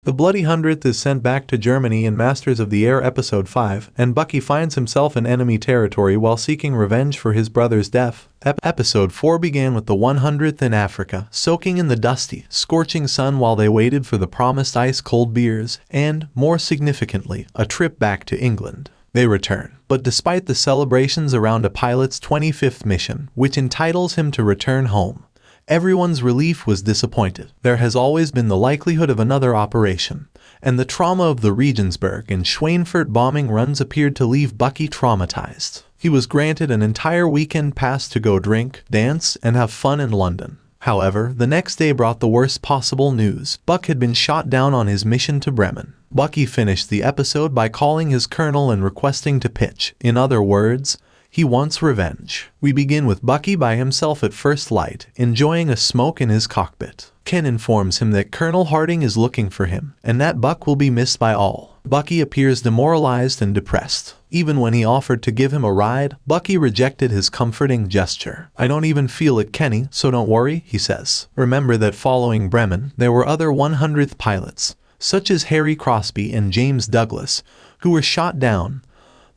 The Bloody Hundredth is sent back to Germany in Masters of the Air Episode 5, and Bucky finds himself in enemy territory while seeking revenge for his brother's death. Episode 4 began with the 100th in Africa, soaking in the dusty, scorching sun while they waited for the promised ice-cold beers, and, more significantly, a trip back to England. They return, but despite the celebrations around a pilot's 25th mission, which entitles him to return home, everyone's relief was disappointed. There has always been the likelihood of another operation, and the trauma of the Regensburg and Schweinfurt bombing runs appeared to leave Bucky traumatized. He was granted an entire weekend pass to go drink, dance, and have fun in London. However, the next day brought the worst possible news. Buck had been shot down on his mission to Bremen. Bucky finished the episode by calling his colonel and requesting to pitch. In other words, he wants revenge. We begin with Bucky by himself at first light, enjoying a smoke in his cockpit. Ken informs him that Colonel Harding is looking for him, and that Buck will be missed by all. Bucky appears demoralized and depressed. Even when he offered to give him a ride, Bucky rejected his comforting gesture. "I don't even feel it, Kenny, so don't worry," he says. Remember that following Bremen, there were other 100th pilots, such as Harry Crosby and James Douglas, who were shot down,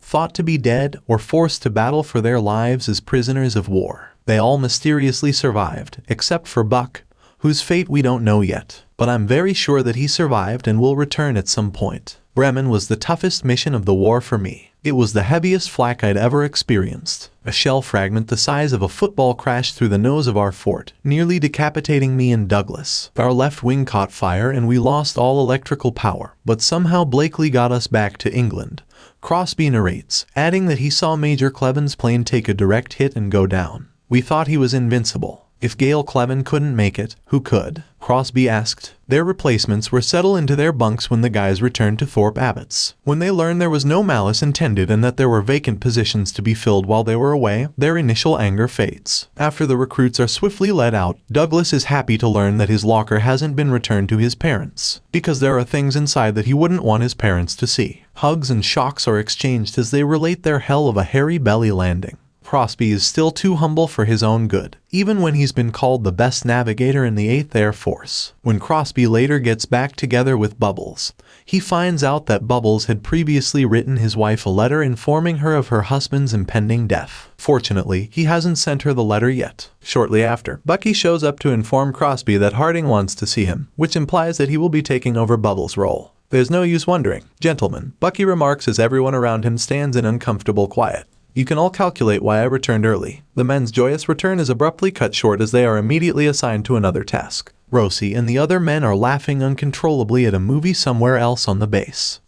thought to be dead, or forced to battle for their lives as prisoners of war. They all mysteriously survived, except for Buck, whose fate we don't know yet. But I'm very sure that he survived and will return at some point. Bremen was the toughest mission of the war for me. It was the heaviest flak I'd ever experienced. A shell fragment the size of a football crashed through the nose of our fort, nearly decapitating me and Douglas. Our left wing caught fire and we lost all electrical power, but somehow Blakely got us back to England. Crosby narrates, adding that he saw Major Cleven's plane take a direct hit and go down. We thought he was invincible. If Gail Cleven couldn't make it, who could? Crosby asked. Their replacements were settled into their bunks when the guys returned to Thorp Abbotts. When they learned there was no malice intended and that there were vacant positions to be filled while they were away, their initial anger fades. After the recruits are swiftly let out, Douglas is happy to learn that his locker hasn't been returned to his parents, because there are things inside that he wouldn't want his parents to see. Hugs and shocks are exchanged as they relate their hell of a hairy belly landing. Crosby is still too humble for his own good, even when he's been called the best navigator in the 8th Air Force. When Crosby later gets back together with Bubbles, he finds out that Bubbles had previously written his wife a letter informing her of her husband's impending death. Fortunately, he hasn't sent her the letter yet. Shortly after, Bucky shows up to inform Crosby that Harding wants to see him, which implies that he will be taking over Bubbles' role. There's no use wondering. "Gentlemen," Bucky remarks as everyone around him stands in uncomfortable quiet. "You can all calculate why I returned early." The men's joyous return is abruptly cut short as they are immediately assigned to another task. Rosi and the other men are laughing uncontrollably at a movie somewhere else on the base.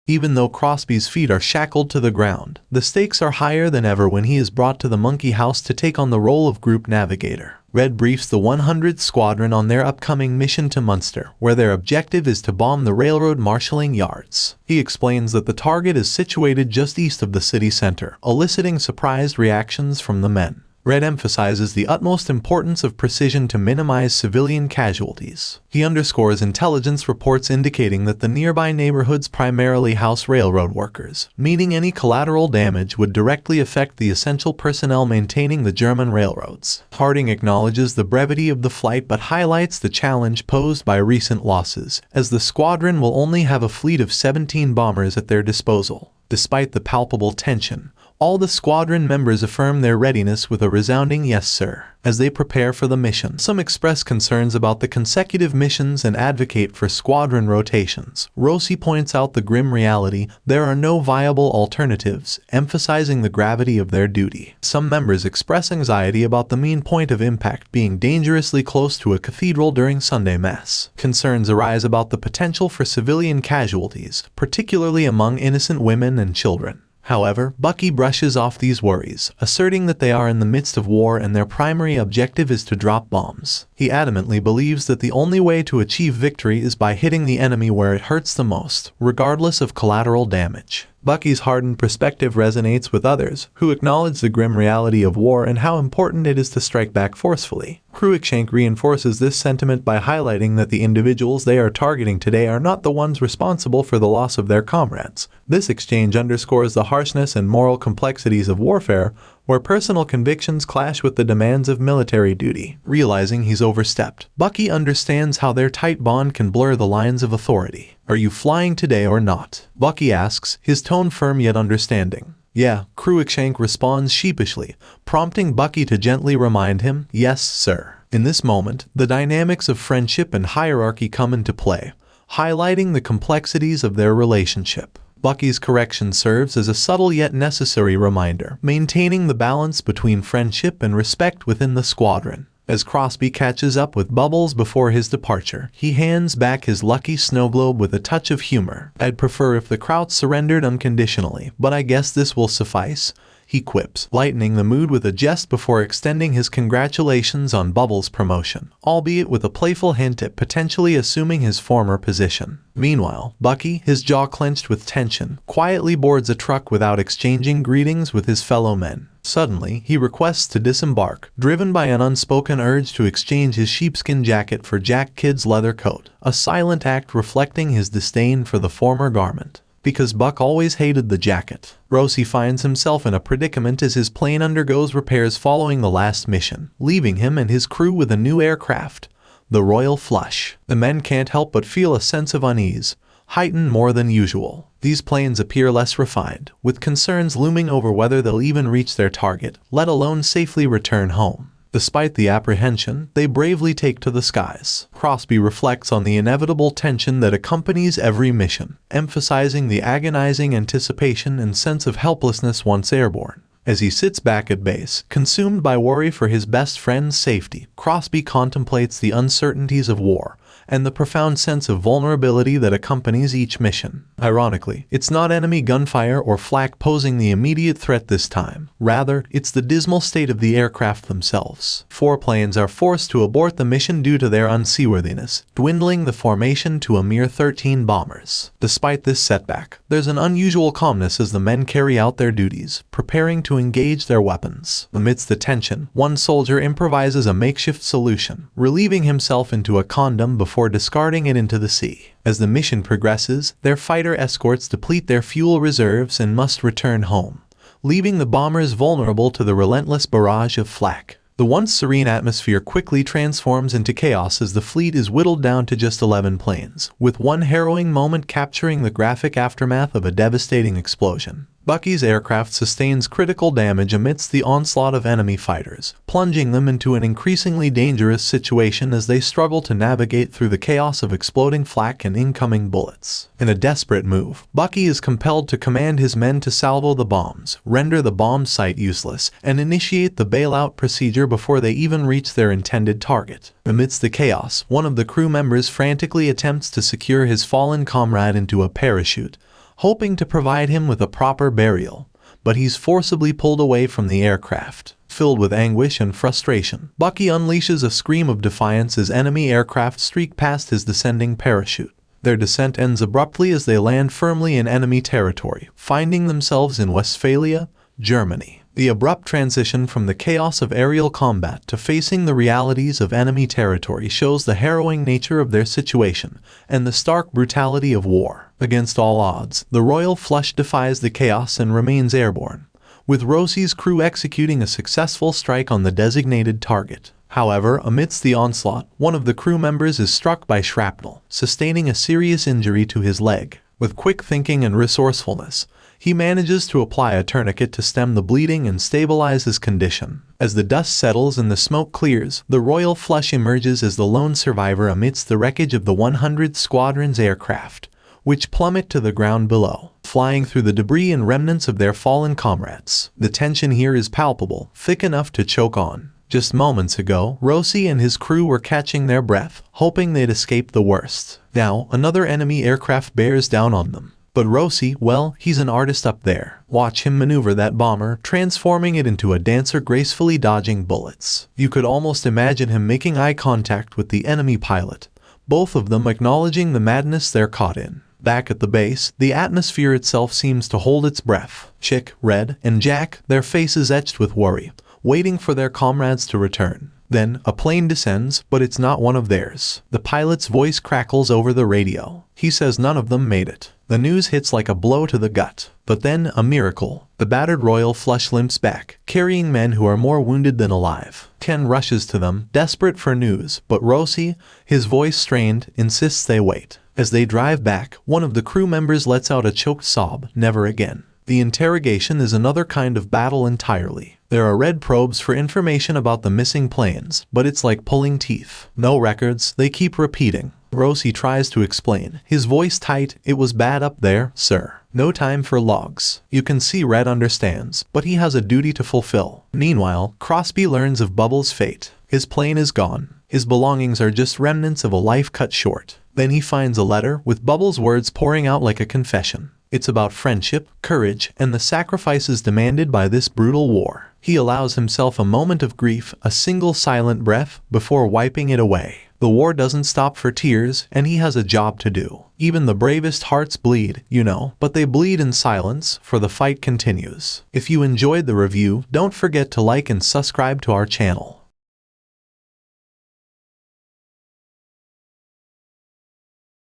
Even though Crosby's feet are shackled to the ground, the stakes are higher than ever when he is brought to the monkey house to take on the role of group navigator. Red briefs the 100th Squadron on their upcoming mission to Munster, where their objective is to bomb the railroad marshalling yards. He explains that the target is situated just east of the city center, eliciting surprised reactions from the men. Red emphasizes the utmost importance of precision to minimize civilian casualties. He underscores intelligence reports indicating that the nearby neighborhoods primarily house railroad workers, meaning any collateral damage would directly affect the essential personnel maintaining the German railroads. Harding acknowledges the brevity of the flight but highlights the challenge posed by recent losses, as the squadron will only have a fleet of 17 bombers at their disposal. Despite the palpable tension, all the squadron members affirm their readiness with a resounding "yes, sir," as they prepare for the mission. Some express concerns about the consecutive missions and advocate for squadron rotations. Rosi points out the grim reality: there are no viable alternatives, emphasizing the gravity of their duty. Some members express anxiety about the mean point of impact being dangerously close to a cathedral during Sunday Mass. Concerns arise about the potential for civilian casualties, particularly among innocent women and children. However, Bucky brushes off these worries, asserting that they are in the midst of war and their primary objective is to drop bombs. He adamantly believes that the only way to achieve victory is by hitting the enemy where it hurts the most, regardless of collateral damage. Bucky's hardened perspective resonates with others, who acknowledge the grim reality of war and how important it is to strike back forcefully. Cruikshank reinforces this sentiment by highlighting that the individuals they are targeting today are not the ones responsible for the loss of their comrades. This exchange underscores the harshness and moral complexities of warfare, where personal convictions clash with the demands of military duty. Realizing he's overstepped, Bucky understands how their tight bond can blur the lines of authority. "Are you flying today or not?" Bucky asks, his tone firm yet understanding. "Yeah," Cruikshank responds sheepishly, prompting Bucky to gently remind him, "Yes, sir." In this moment, the dynamics of friendship and hierarchy come into play, highlighting the complexities of their relationship. Bucky's correction serves as a subtle yet necessary reminder, maintaining the balance between friendship and respect within the squadron. As Crosby catches up with Bubbles before his departure, he hands back his lucky snow globe with a touch of humor. "I'd prefer if the Krauts surrendered unconditionally, but I guess this will suffice," he quips, lightening the mood with a jest before extending his congratulations on Bubbles' promotion, albeit with a playful hint at potentially assuming his former position. Meanwhile, Bucky, his jaw clenched with tension, quietly boards a truck without exchanging greetings with his fellow men. Suddenly, he requests to disembark, driven by an unspoken urge to exchange his sheepskin jacket for Jack Kidd's leather coat, a silent act reflecting his disdain for the former garment. Because Buck always hated the jacket, Rosi finds himself in a predicament as his plane undergoes repairs following the last mission, leaving him and his crew with a new aircraft, the Royal Flush. The men can't help but feel a sense of unease, heightened more than usual. These planes appear less refined, with concerns looming over whether they'll even reach their target, let alone safely return home. Despite the apprehension, they bravely take to the skies. Crosby reflects on the inevitable tension that accompanies every mission, emphasizing the agonizing anticipation and sense of helplessness once airborne. As he sits back at base, consumed by worry for his best friend's safety, Crosby contemplates the uncertainties of war and the profound sense of vulnerability that accompanies each mission. Ironically, it's not enemy gunfire or flak posing the immediate threat this time. Rather, it's the dismal state of the aircraft themselves. 4 planes are forced to abort the mission due to their unseaworthiness, dwindling the formation to a mere 13 bombers. Despite this setback, there's an unusual calmness as the men carry out their duties, preparing to engage their weapons. Amidst the tension, one soldier improvises a makeshift solution, relieving himself into a condom before discarding it into the sea. As the mission progresses, their fighter escorts deplete their fuel reserves and must return home, leaving the bombers vulnerable to the relentless barrage of flak. The once serene atmosphere quickly transforms into chaos as the fleet is whittled down to just 11 planes, with one harrowing moment capturing the graphic aftermath of a devastating explosion. Bucky's aircraft sustains critical damage amidst the onslaught of enemy fighters, plunging them into an increasingly dangerous situation as they struggle to navigate through the chaos of exploding flak and incoming bullets. In a desperate move, Bucky is compelled to command his men to salvo the bombs, render the bomb site useless, and initiate the bailout procedure before they even reach their intended target. Amidst the chaos, one of the crew members frantically attempts to secure his fallen comrade into a parachute, hoping to provide him with a proper burial, but he's forcibly pulled away from the aircraft. Filled with anguish and frustration, Bucky unleashes a scream of defiance as enemy aircraft streak past his descending parachute. Their descent ends abruptly as they land firmly in enemy territory, finding themselves in Westphalia, Germany. The abrupt transition from the chaos of aerial combat to facing the realities of enemy territory shows the harrowing nature of their situation and the stark brutality of war. Against all odds, the Royal Flush defies the chaos and remains airborne, with Rosi's crew executing a successful strike on the designated target. However, amidst the onslaught, one of the crew members is struck by shrapnel, sustaining a serious injury to his leg. With quick thinking and resourcefulness, he manages to apply a tourniquet to stem the bleeding and stabilize his condition. As the dust settles and the smoke clears, the Royal Flush emerges as the lone survivor amidst the wreckage of the 100th Squadron's aircraft, which plummet to the ground below, flying through the debris and remnants of their fallen comrades. The tension here is palpable, thick enough to choke on. Just moments ago, Rosi and his crew were catching their breath, hoping they'd escape the worst. Now, another enemy aircraft bears down on them. But Rosi, well, he's an artist up there. Watch him maneuver that bomber, transforming it into a dancer gracefully dodging bullets. You could almost imagine him making eye contact with the enemy pilot, both of them acknowledging the madness they're caught in. Back at the base, the atmosphere itself seems to hold its breath. Chick, Red, and Jack, their faces etched with worry, waiting for their comrades to return. Then, a plane descends, but it's not one of theirs. The pilot's voice crackles over the radio. He says none of them made it. The news hits like a blow to the gut. But then, a miracle. The battered royal flush limps back, carrying men who are more wounded than alive. Ken rushes to them, desperate for news, but Rosi, his voice strained, insists they wait. As they drive back, one of the crew members lets out a choked sob, never again. The interrogation is another kind of battle entirely. There are red probes for information about the missing planes, but it's like pulling teeth. No records, they keep repeating. Rosi tries to explain, his voice tight, "It was bad up there, sir. No time for logs." You can see Red understands, but he has a duty to fulfill. Meanwhile, Crosby learns of Bubbles' fate. His plane is gone. His belongings are just remnants of a life cut short. Then he finds a letter, with Bubbles' words pouring out like a confession. It's about friendship, courage, and the sacrifices demanded by this brutal war. He allows himself a moment of grief, a single silent breath, before wiping it away. The war doesn't stop for tears, and he has a job to do. Even the bravest hearts bleed, you know, but they bleed in silence, for the fight continues. If you enjoyed the review, don't forget to like and subscribe to our channel.